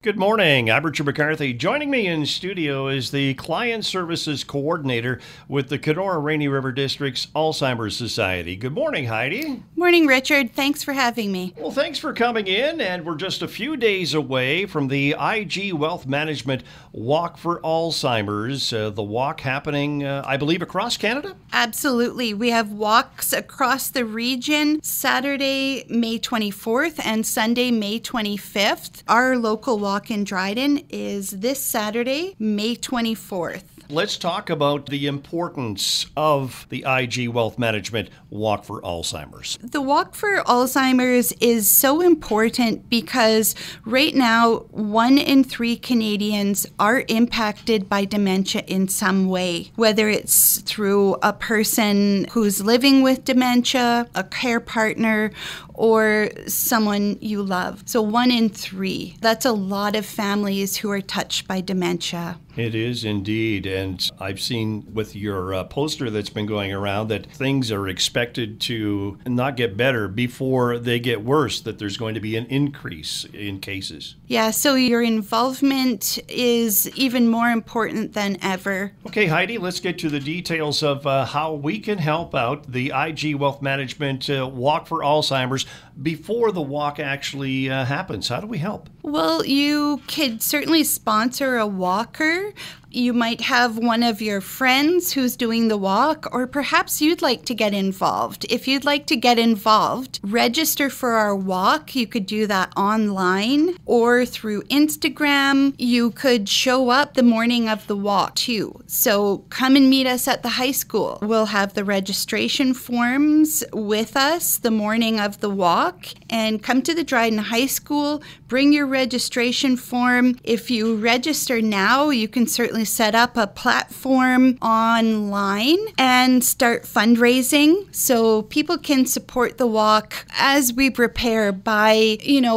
Good morning. I'm Richard McCarthy. Joining me in studio is the Client Services Coordinator with the Kenora Rainy River District's Alzheimer's Society. Good morning, Heidi. Morning, Richard. Thanks for having me. Well, thanks for coming in, and we're just a few days away from the IG Wealth Management Walk for Alzheimer's. The walk happening, I believe, across Canada? Absolutely. We have walks across the region Saturday, May 24th and Sunday, May 25th. Our local walk in Dryden is this Saturday, May 24th. Let's talk about the importance of the IG Wealth Management Walk for Alzheimer's. The Walk for Alzheimer's is so important because right now, 1 in 3 Canadians are impacted by dementia in some way, whether it's through a person who's living with dementia, a care partner, or someone you love. So 1 in 3. That's a lot of families who are touched by dementia. It is indeed, and I've seen with your poster that's been going around that things are expected to not get better before they get worse, that there's going to be an increase in cases. Yeah, so your involvement is even more important than ever. Okay, Heidi, let's get to the details of how we can help out the IG Wealth Management Walk for Alzheimer's before the walk actually happens. How do we help? Well, you could certainly sponsor a walker. You might have one of your friends who's doing the walk, or perhaps you'd like to get involved. If you'd like to get involved, register for our walk. You could do that online or through Instagram. You could show up the morning of the walk too. So come and meet us at the high school. We'll have the registration forms with us the morning of the walk, and come to the Dryden High School. Bring your registration form. If you register now, you can certainly set up a platform online and start fundraising so people can support the walk as we prepare by,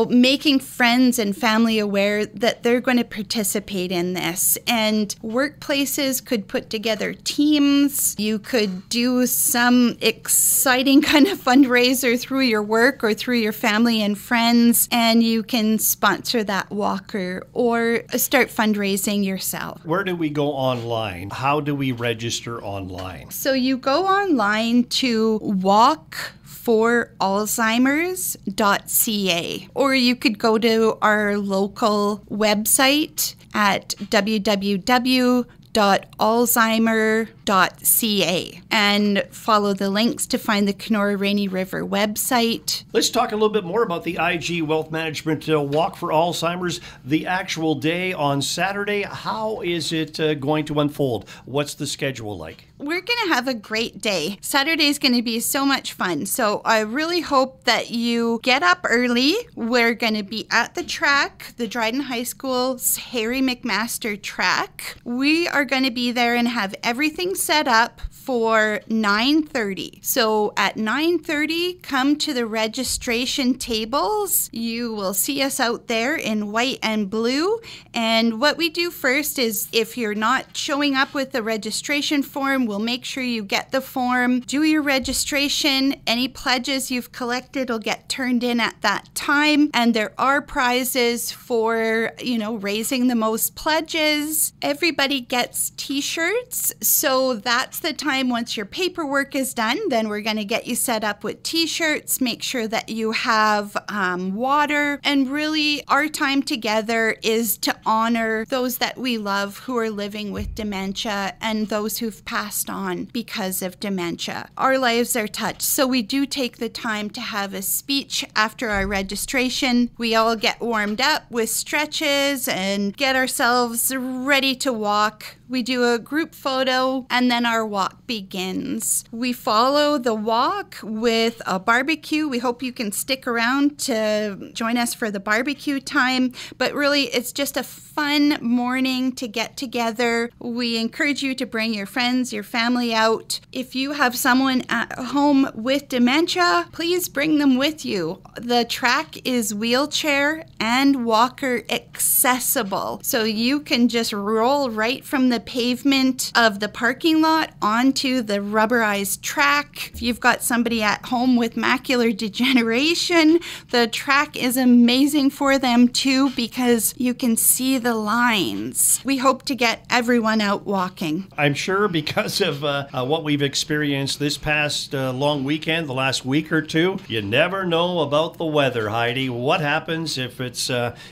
making friends and family aware that they're going to participate in this. And workplaces could put together teams. You could do some exciting kind of fundraiser through your work or through your family and friends, and you can sponsor that walker or start fundraising yourself. Where do we go online? How do we register online? So you go online to walkforalzheimers.ca, or you could go to our local website at www.alzheimer.ca and follow the links to find the Kenora Rainy River website. Let's talk a little bit more about the IG Wealth Management Walk for Alzheimer's, the actual day on Saturday. How is it going to unfold? What's the schedule like? We're going to have a great day. Saturday's going to be so much fun. So I really hope that you get up early. We're going to be at the track, the Dryden High School's Harry McMaster track. We are going to be there and have everything set up for 9:30. So at 9:30, come to the registration tables. You will see us out there in white and blue. And what we do first is, if you're not showing up with the registration form, we'll make sure you get the form, do your registration. Any pledges you've collected will get turned in at that time. And there are prizes for, raising the most pledges. Everybody gets t-shirts. So that's the time, once your paperwork is done, then we're going to get you set up with t-shirts, make sure that you have water. And really, our time together is to honor those that we love who are living with dementia and those who've passed on because of dementia. Our lives are touched, so we do take the time to have a speech after our registration. We all get warmed up with stretches and get ourselves ready to walk. We do a group photo, and then our walk begins. We follow the walk with a barbecue. We hope you can stick around to join us for the barbecue time. But really, it's just a fun morning to get together. We encourage you to bring your friends, your family out. If you have someone at home with dementia, please bring them with you. The track is wheelchair and walker accessible, so you can just roll right from the the pavement of the parking lot onto the rubberized track. If you've got somebody at home with macular degeneration, the track is amazing for them too because you can see the lines. We hope to get everyone out walking. I'm sure because of what we've experienced this past long weekend, the last week or two, you never know about the weather, Heidi. What happens if it's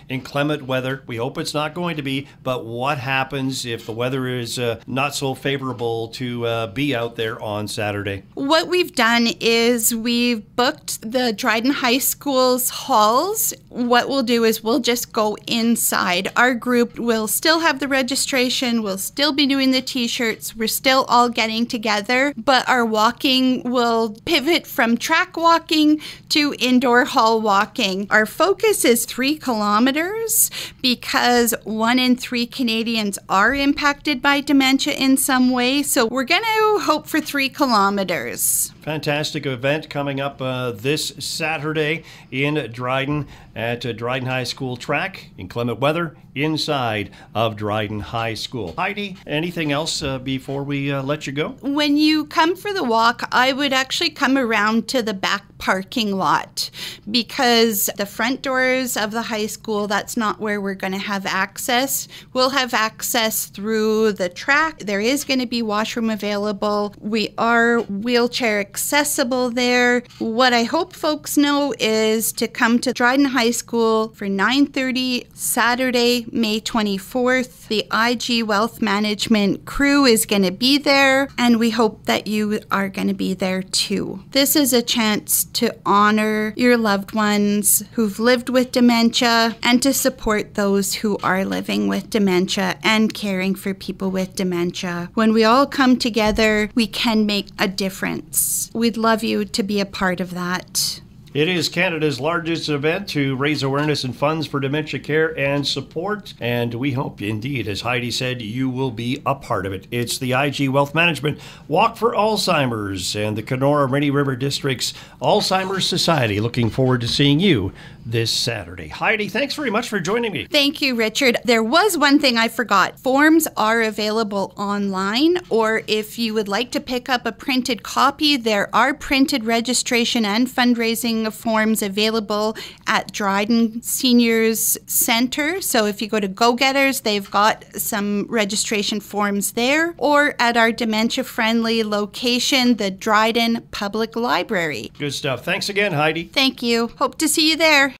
inclement weather? We hope it's not going to be, but what happens if the weather is not so favorable to be out there on Saturday? What we've done is we've booked the Dryden High School's halls. What we'll do is we'll just go inside. Our group will still have the registration, we'll still be doing the t-shirts, we're still all getting together, but our walking will pivot from track walking to indoor hall walking. Our focus is 3 kilometers because 1 in 3 Canadians are impacted by dementia in some way, so we're going to hope for 3 kilometers. Fantastic event coming up this Saturday in Dryden at Dryden High School track, inclement weather, inside of Dryden High School. Heidi, anything else before we let you go? When you come for the walk, I would actually come around to the back parking lot because the front doors of the high school, that's not where we're going to have access. We'll have access through the track. There is going to be washroom available. We are wheelchair accessible there. What I hope folks know is to come to Dryden High School for 9:30 Saturday, May 24th. The IG Wealth Management crew is going to be there, and we hope that you are going to be there too. This is a chance to honor your loved ones who've lived with dementia and to support those who are living with dementia and caring for people with dementia. When we all come together, we can make a difference. We'd love you to be a part of that. It is Canada's largest event to raise awareness and funds for dementia care and support, and we hope indeed, as Heidi said, you will be a part of it. It's the IG Wealth Management Walk for Alzheimer's and the Kenora Rainy River District's Alzheimer's Society. Looking forward to seeing you this Saturday. Heidi, thanks very much for joining me. Thank you, Richard. There was one thing I forgot. Forms are available online, or if you would like to pick up a printed copy, there are printed registration and fundraising forms available at Dryden Seniors Center. So if you go to Go Getters, they've got some registration forms there, or at our dementia-friendly location, the Dryden Public Library. Good stuff. Thanks again, Heidi. Thank you. Hope to see you there.